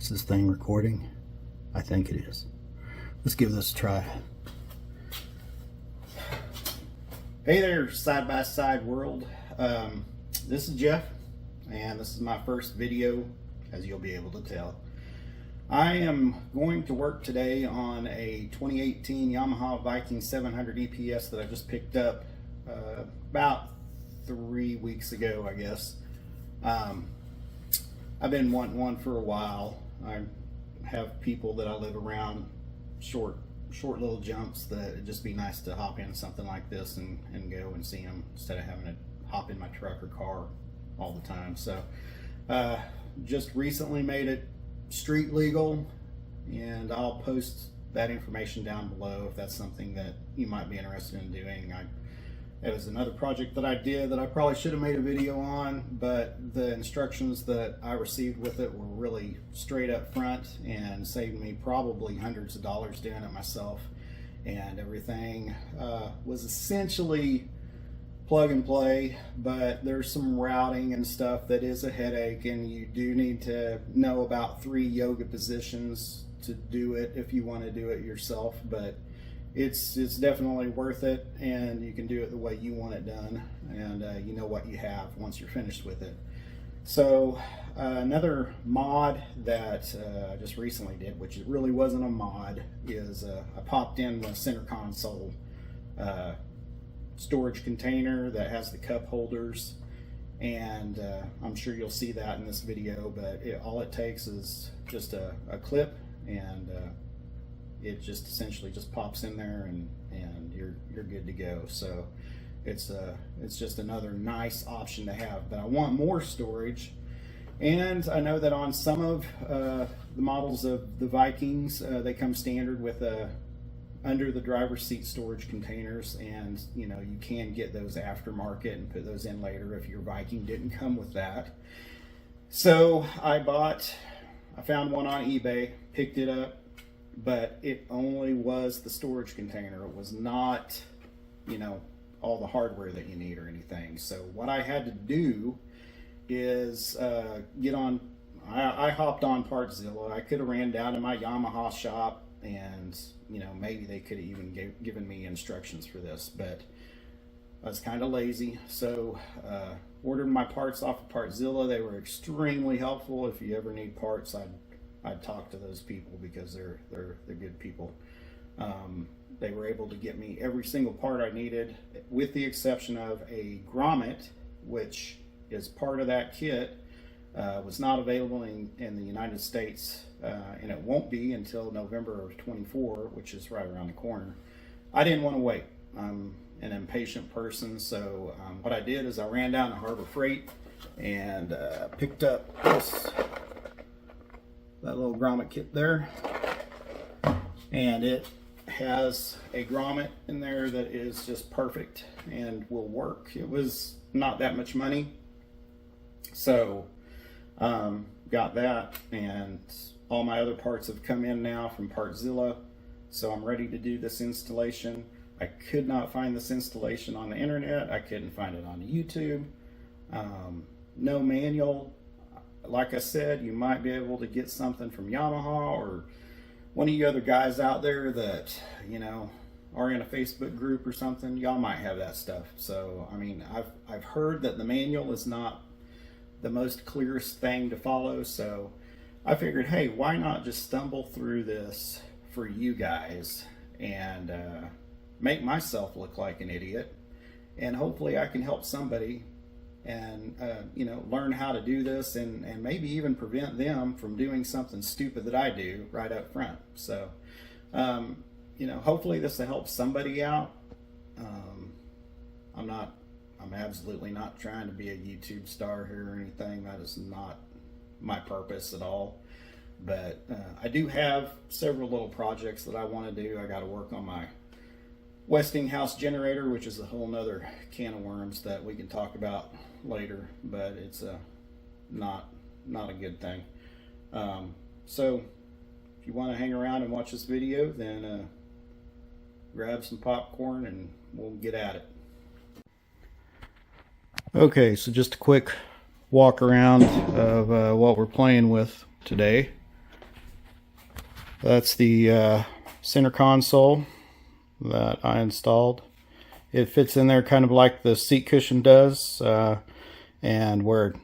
Is this thing recording? I think it is. Let's give this a try. Hey there, side by side world. This is Jeff, and this is my first video, as you'll be able to tell. I am going to work today on a 2018 Yamaha Viking 700 EPS that I just picked up about 3 weeks ago, I guess. I've been wanting one for a while. I have people that I live around, short little jumps, that it'd just be nice to hop in something like this and go and see them instead of having to hop in my truck or car all the time. So just recently made it street legal, and I'll post that information down below if that's something that you might be interested in doing. It was another project that I did that I probably should have made a video on, but the instructions that I received with it were really straight up front and saved me probably hundreds of dollars doing it myself. And everything was essentially plug and play, but there's some routing and stuff that is a headache, and you do need to know about 3 yoga positions to do it if you want to do it yourself. But it's definitely worth it, and you can do it the way you want it done, and you know what you have once you're finished with it. So another mod that I just recently did, which it really wasn't a mod, is I popped in the center console storage container that has the cup holders, and I'm sure you'll see that in this video, but all it takes is just a clip, and it just essentially just pops in there, and you're good to go. So it's just another nice option to have. But I want more storage, and I know that on some of the models of the Vikings, they come standard with under the driver's seat storage containers, and you know, you can get those aftermarket and put those in later if your Viking didn't come with that. So I found one on eBay, picked it up, but it only was the storage container. It was not, you know, all the hardware that you need or anything. So what I had to do is get on, I hopped on Partzilla. I could have ran down to my Yamaha shop, and you know, maybe they could have even given me instructions for this, but I was kind of lazy. So ordered my parts off of Partzilla. They were extremely helpful. If you ever need parts, I'd talk to those people, because they're good people. They were able to get me every single part I needed, with the exception of a grommet, which is part of that kit. Was not available in the United States, and it won't be until November of 24, which is right around the corner. I didn't want to wait. I'm an impatient person, so what I did is I ran down to Harbor Freight and picked up that little grommet kit there, and it has a grommet in there that is just perfect and will work. It was not that much money, so got that, and all my other parts have come in now from Partzilla, so I'm ready to do this installation. I could not find this installation on the internet. I couldn't find it on YouTube. No manual. Like I said, you might be able to get something from Yamaha or one of you other guys out there that, you know, are in a Facebook group or something. Y'all might have that stuff. So I mean, I've heard that the manual is not the most clearest thing to follow, so I figured, hey, why not just stumble through this for you guys and make myself look like an idiot, and hopefully I can help somebody and you know, learn how to do this, and maybe even prevent them from doing something stupid that I do right up front. So you know, hopefully this will help somebody out. I'm absolutely not trying to be a YouTube star here or anything. That is not my purpose at all. But I do have several little projects that I want to do. I got to work on my Westinghouse generator, which is a whole nother can of worms that we can talk about later, but it's not a good thing. So if you want to hang around and watch this video, then grab some popcorn and we'll get at it. Okay, so just a quick walk around of what we're playing with today. That's the center console that I installed. It fits in there kind of like the seat cushion does, and where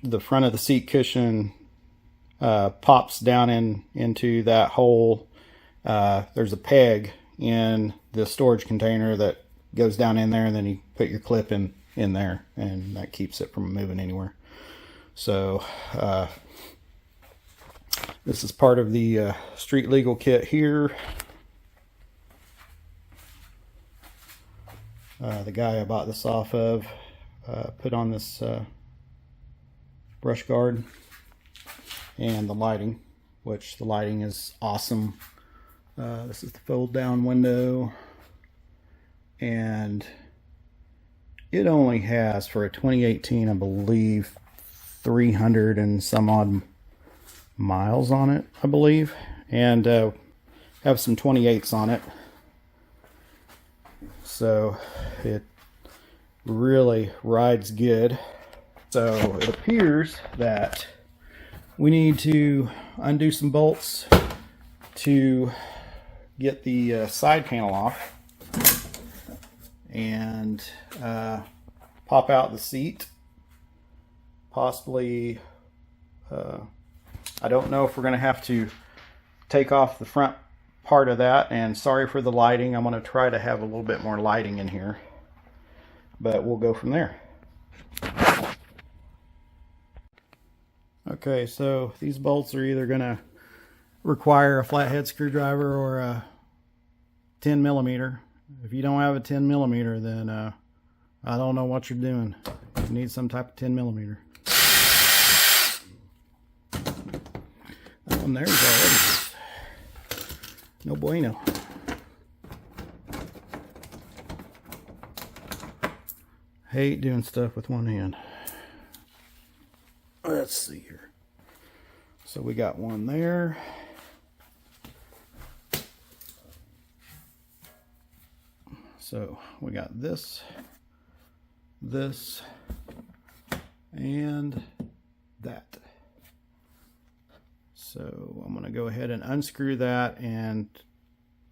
the front of the seat cushion pops down into that hole, there's a peg in the storage container that goes down in there, and then you put your clip in there, and that keeps it from moving anywhere. So this is part of the street legal kit here. The guy I bought this off of put on this brush guard and the lighting, which the lighting is awesome. This is the fold down window, and it only has, for a 2018, I believe, 300 and some odd miles on it, I believe, and have some 28s on it. So it really rides good. So it appears that we need to undo some bolts to get the side panel off and pop out the seat. Possibly, I don't know if we're going to have to take off the front part of that, and sorry for the lighting. I'm going to try to have a little bit more lighting in here, but we'll go from there. Okay, so these bolts are either going to require a flathead screwdriver or a 10 millimeter. If you don't have a 10 millimeter, then I don't know what you're doing. You need some type of 10 millimeter. That one there's already no bueno. Hate doing stuff with one hand. Let's see here. So we got one there. So we got this, and that. So I'm going to go ahead and unscrew that and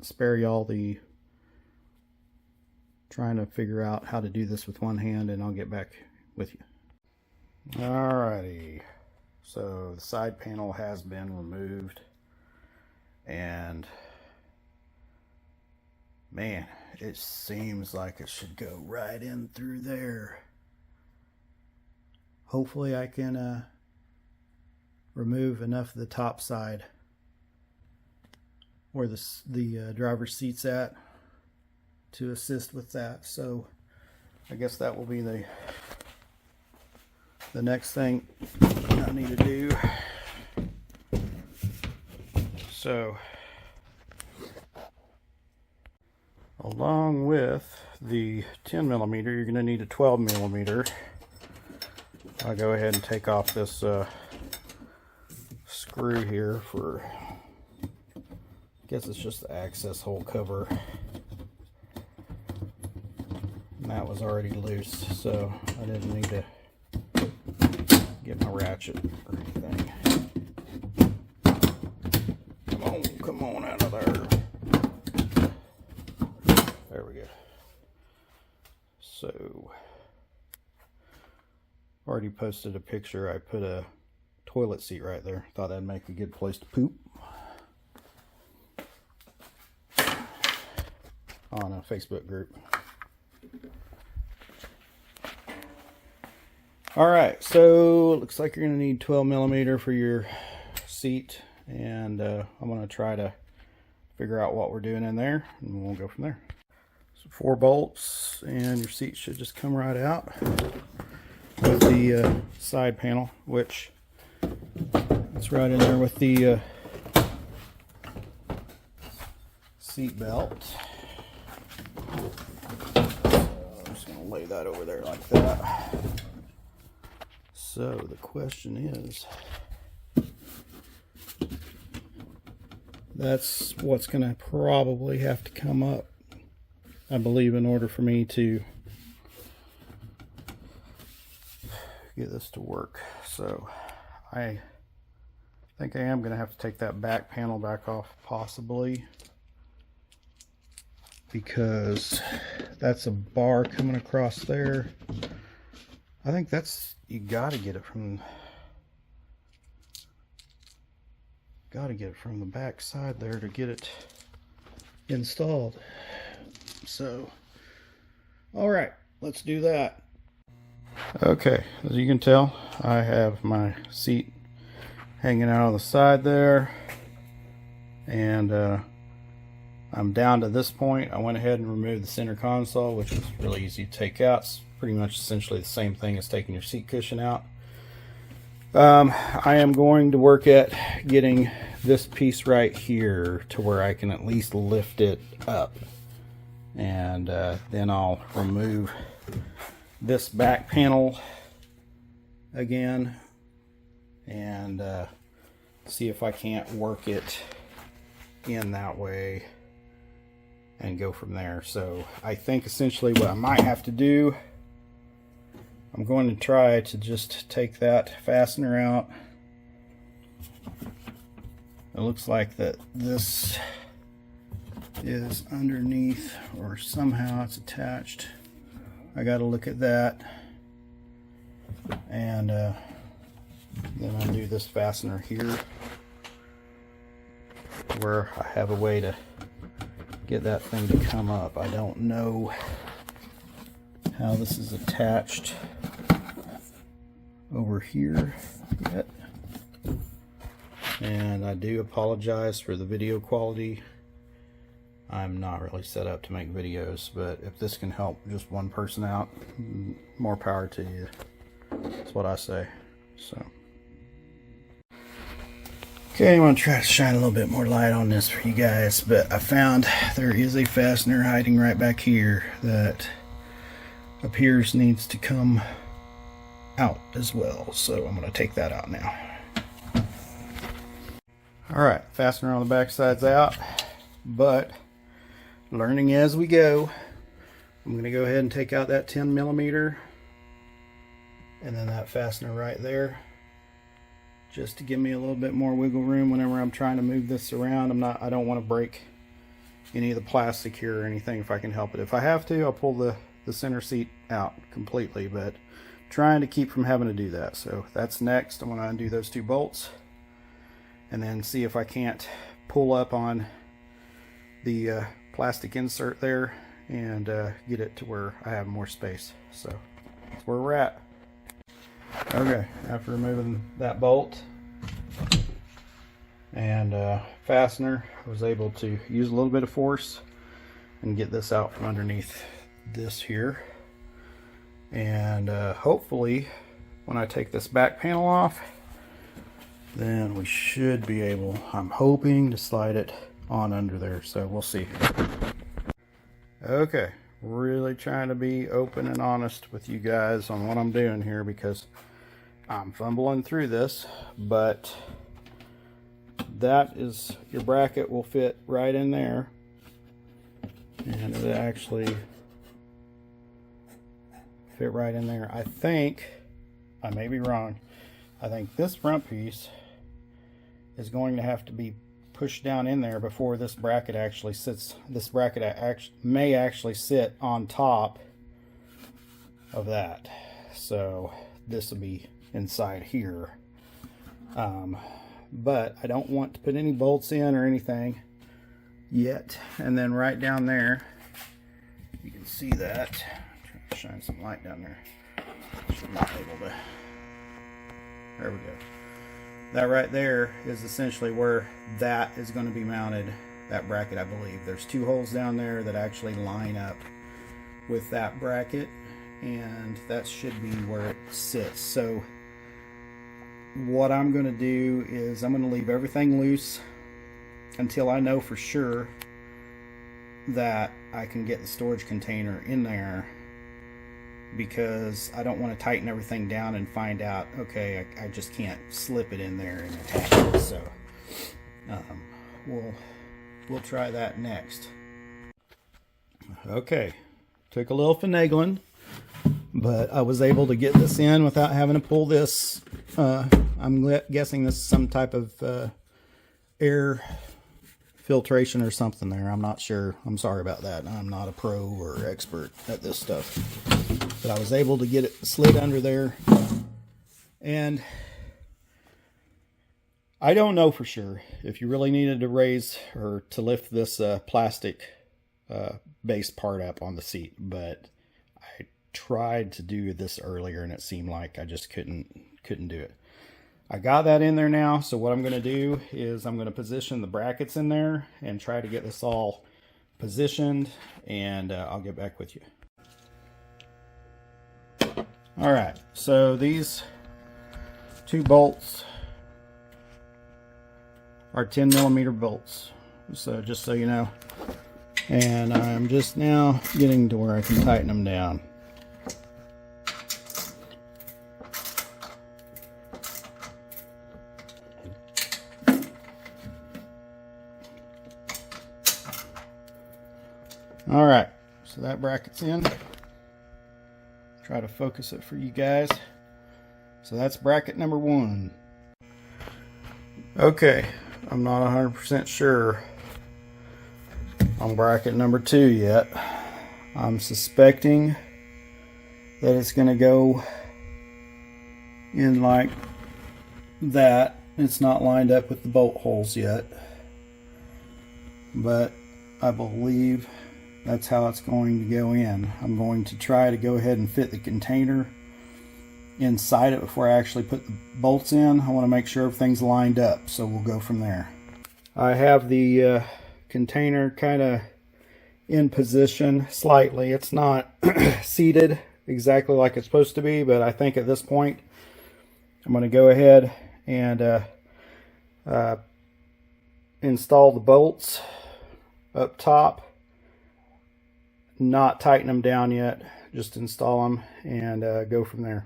spare y'all the trying to figure out how to do this with one hand, and I'll get back with you. Alrighty, so the side panel has been removed, and man, it seems like it should go right in through there. Hopefully I can remove enough of the top side where the driver's seat's at to assist with that. So I guess that will be the next thing I need to do. So along with the 10 millimeter, you're going to need a 12 millimeter. I'll go ahead and take off this screw here for, I guess it's just the access hole cover. And that was already loose, so I didn't need to get my ratchet or anything. Come on out of there. There we go. So, already posted a picture. I put a toilet seat right there. Thought that'd make a good place to poop on a Facebook group. Alright, so looks like you're going to need 12 millimeter for your seat, and I'm going to try to figure out what we're doing in there, and we'll go from there. So 4 bolts, and your seat should just come right out with the side panel, which it's right in there with the seat belt. So I'm just going to lay that over there like that. So the question is, that's what's going to probably have to come up, I believe, in order for me to get this to work. So I I think I am going to have to take that back panel back off possibly, because that's a bar coming across there. I think that's, you got to get it from the back side there to get it installed. So, all right, let's do that. Okay, as you can tell, I have my seat hanging out on the side there, and I'm down to this point. I went ahead and removed the center console, which was really easy to take out. It's pretty much essentially the same thing as taking your seat cushion out. I am going to work at getting this piece right here to where I can at least lift it up, and then I'll remove this back panel again and see if I can't work it in that way and go from there. So I think essentially what I might have to do, I'm going to try to just take that fastener out. It looks like that this is underneath, or somehow it's attached. I got to look at that, and then undo this fastener here, where I have a way to get that thing to come up. I don't know how this is attached over here yet, and I do apologize for the video quality. I'm not really set up to make videos, but if this can help just one person out, more power to you. That's what I say. So, okay, I'm going to try to shine a little bit more light on this for you guys, but I found there is a fastener hiding right back here that appears needs to come out as well, so I'm going to take that out now. Alright, fastener on the back side's out, but learning as we go, I'm going to go ahead and take out that 10mm and then that fastener right there, just to give me a little bit more wiggle room whenever I'm trying to move this around. I don't want to break any of the plastic here or anything if I can help it. If I have to, I'll pull the center seat out completely, but trying to keep from having to do that. So that's next. I'm going to undo those two bolts and then see if I can't pull up on the plastic insert there and get it to where I have more space. So that's where we're at. Okay, after removing that bolt and fastener, I was able to use a little bit of force and get this out from underneath this here, and hopefully when I take this back panel off, then we should be able, I'm hoping, to slide it on under there. So we'll see. Okay, really trying to be open and honest with you guys on what I'm doing here, because I'm fumbling through this, but that is, your bracket will fit right in there, and it actually fit right in there. I think, I may be wrong, I think this front piece is going to have to be pushed down in there before this bracket actually sits. This bracket may actually sit on top of that, so this will be inside here. But I don't want to put any bolts in or anything yet. And then right down there, you can see that. I'm trying to shine some light down there. Should not be able to. There we go. That right there is essentially where that is going to be mounted, that bracket, I believe. There's two holes down there that actually line up with that bracket, and that should be where it sits. So what I'm going to do is I'm going to leave everything loose until I know for sure that I can get the storage container in there, because I don't want to tighten everything down and find out, okay, I just can't slip it in there and attach it. So we'll try that next. Okay, took a little finagling, but I was able to get this in without having to pull this I'm guessing this is some type of air filtration or something there. I'm not sure. I'm sorry about that. I'm not a pro or expert at this stuff. But I was able to get it slid under there. And I don't know for sure if you really needed to raise or to lift this plastic base part up on the seat, but I tried to do this earlier and it seemed like I just couldn't do it. I got that in there now, so what I'm going to do is I'm going to position the brackets in there and try to get this all positioned, and I'll get back with you. Alright, so these 2 bolts are 10mm bolts, so just so you know, and I'm just now getting to where I can tighten them down. Alright, so that bracket's in. Try to focus it for you guys. So that's bracket number 1. Okay, I'm not 100% sure on bracket number 2 yet. I'm suspecting that it's going to go in like that. It's not lined up with the bolt holes yet, but I believe that's how it's going to go in. I'm going to try to go ahead and fit the container inside it before I actually put the bolts in. I want to make sure everything's lined up, so we'll go from there. I have the container kind of in position slightly. It's not seated exactly like it's supposed to be, but I think at this point I'm going to go ahead and install the bolts up top. Not tighten them down yet, just install them and go from there.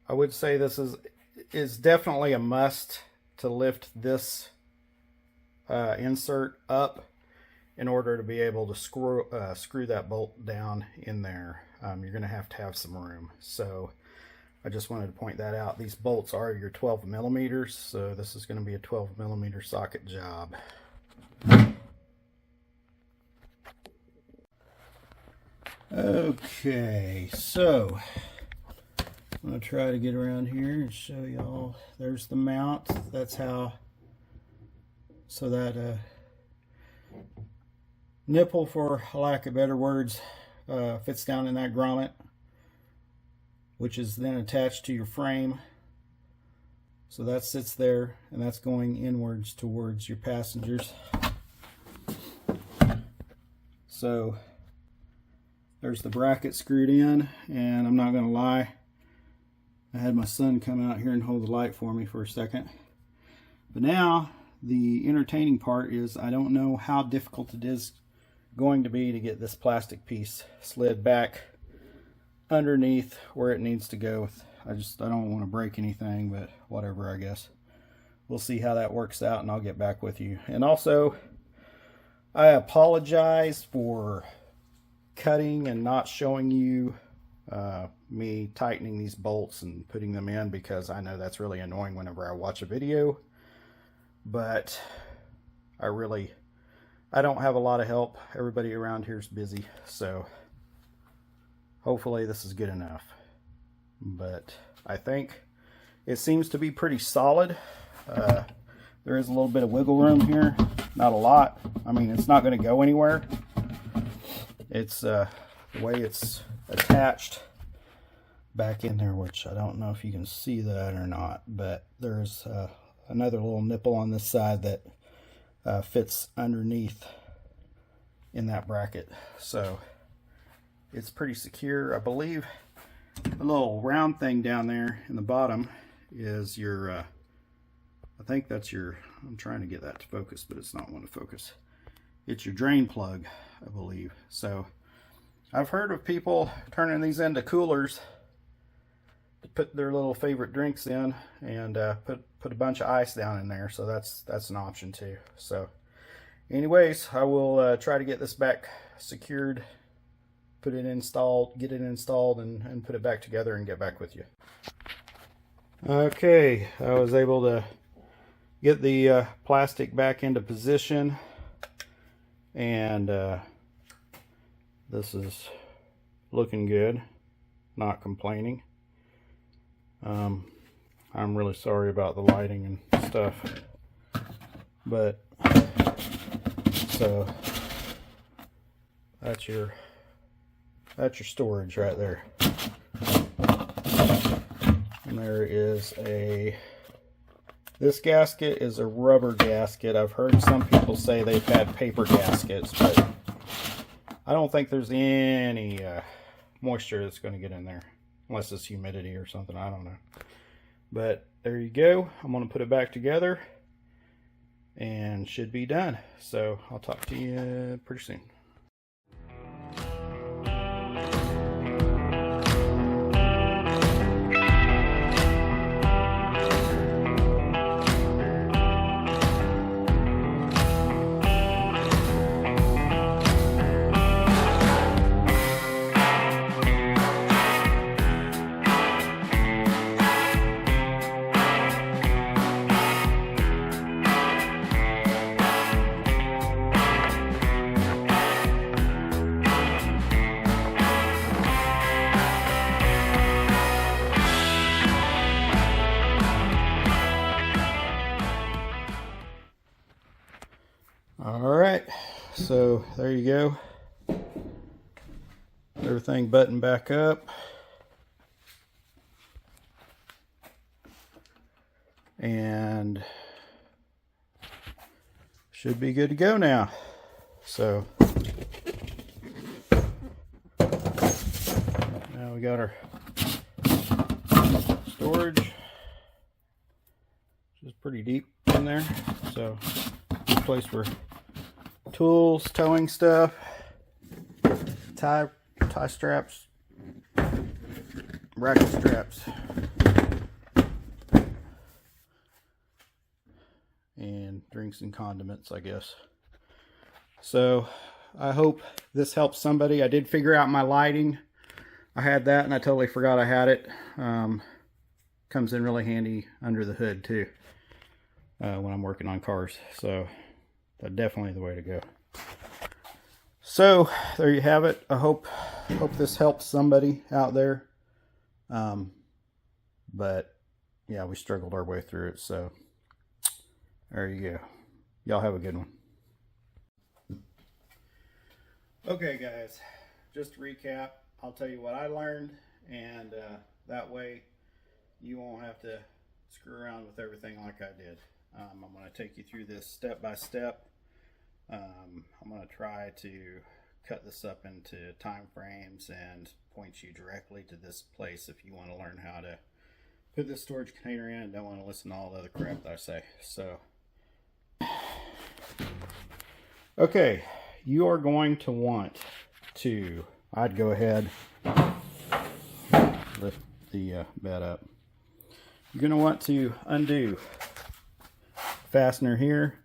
I would say this is definitely a must to lift this insert up in order to be able to screw that bolt down in there. You're going to have some room. So I just wanted to point that out. These bolts are your 12mm, so this is going to be a 12mm socket job. Okay, so I'm going to try to get around here and show y'all. There's the mount. That's how, so that nipple, for lack of better words, fits down in that grommet, which is then attached to your frame. So that sits there, and that's going inwards towards your passengers. So there's the bracket screwed in, and I'm not going to lie, I had my son come out here and hold the light for me for a second. But now the entertaining part is I don't know how difficult it is going to be to get this plastic piece slid back underneath where it needs to go. I don't want to break anything, but whatever, I guess. We'll see how that works out, and I'll get back with you. And also, I apologize for cutting and not showing you me tightening these bolts and putting them in, because I know that's really annoying whenever I watch a video. But I don't have a lot of help. Everybody around here is busy, so hopefully this is good enough. But I think it seems to be pretty solid. There is a little bit of wiggle room here, not a lot. I mean, it's not going to go anywhere. It's the way it's attached back in there, which I don't know if you can see that or not, but there's another little nipple on this side that fits underneath in that bracket, so it's pretty secure. I believe the little round thing down there in the bottom is your I think that's your, I'm trying to get that to focus, but it's not wanting to focus. It's your drain plug, I believe. So I've heard of people turning these into coolers to put their little favorite drinks in, and put a bunch of ice down in there. So that's an option too. So anyways, I will try to get this back secured put it installed, get it installed, and put it back together and get back with you. Okay, I was able to get the plastic back into position, and this is looking good, not complaining. I'm really sorry about the lighting and stuff, but so that's your storage right there. And there is this gasket is a rubber gasket. I've heard some people say they've had paper gaskets, but I don't think there's any moisture that's going to get in there, unless it's humidity or something. I don't know. But there you go. I'm going to put it back together and should be done. So I'll talk to you pretty soon. Alright, so there you go. Everything buttoned back up. And should be good to go now. So now we got our storage, which is pretty deep in there. So good place for tools, towing stuff, tie straps, bracket straps, and drinks and condiments, I guess. So I hope this helps somebody. I did figure out my lighting. I had that and I totally forgot I had it. Comes in really handy under the hood too, when I'm working on cars. So that's definitely the way to go. So there you have it. I hope this helps somebody out there. But yeah, we struggled our way through it. So there you go. Y'all have a good one. Okay guys, just to recap, I'll tell you what I learned, and that way you won't have to screw around with everything like I did. I'm going to take you through this step by step. I'm going to try to cut this up into time frames and point you directly to this place if you want to learn how to put this storage container in and don't want to listen to all the other crap that I say. So, okay, you are going to want to, I'd go ahead, lift the bed up. You're going to want to undo fastener here,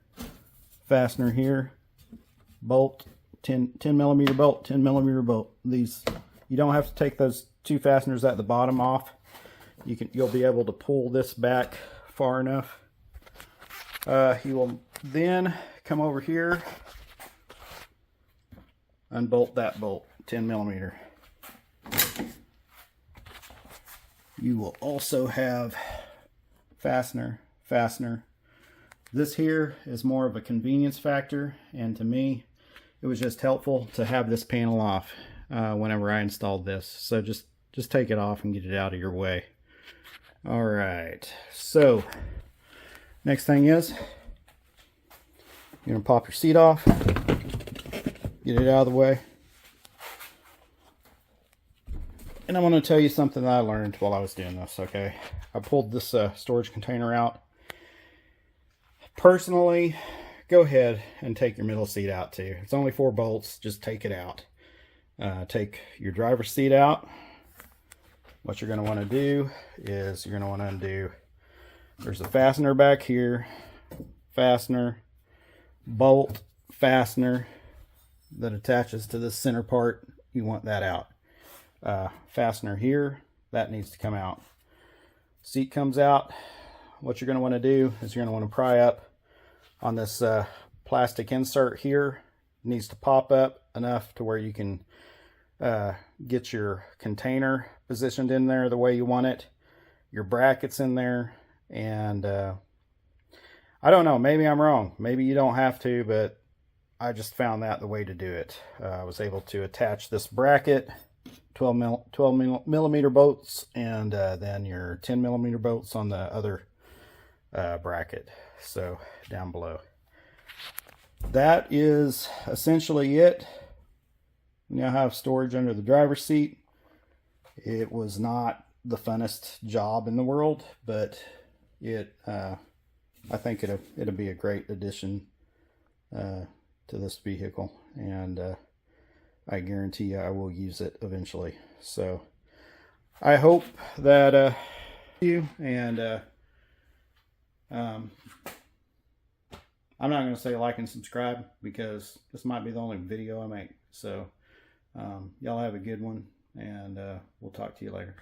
bolt, 10 millimeter bolt, 10 millimeter bolt. These, you don't have to take those two fasteners at the bottom off. You'll be able to pull this back far enough. You will then come over here, unbolt that bolt, 10 millimeter. You will also have fastener. This here is more of a convenience factor, and to me it was just helpful to have this panel off whenever I installed this. So just take it off and get it out of your way. All right, so next thing is you're gonna pop your seat off, get it out of the way. And I'm going to tell you something that I learned while I was doing this, okay? I pulled this storage container out. Personally, go ahead and take your middle seat out too. It's only 4 bolts, just take it out. Take your driver's seat out. What you're going to want to do is you're going to want to undo. There's a fastener back here, fastener, bolt, fastener that attaches to this center part you want that out. Fastener here, that needs to come out. Seat comes out. What you're going to want to do is you're going to want to pry up on this plastic insert here. It needs to pop up enough to where you can get your container positioned in there the way you want it, your brackets in there, and I don't know, maybe I'm wrong, maybe you don't have to, but I just found that the way to do it. I was able to attach this bracket, 12 millimeter bolts, and then your 10 millimeter bolts on the other bracket, so down below. That is essentially it. You now have storage under the driver's seat. It was not the funnest job in the world, but I think it'll be a great addition to this vehicle, and I guarantee you I will use it eventually. So I hope that you and I'm not going to say like and subscribe because this might be the only video I make. So y'all have a good one, and we'll talk to you later.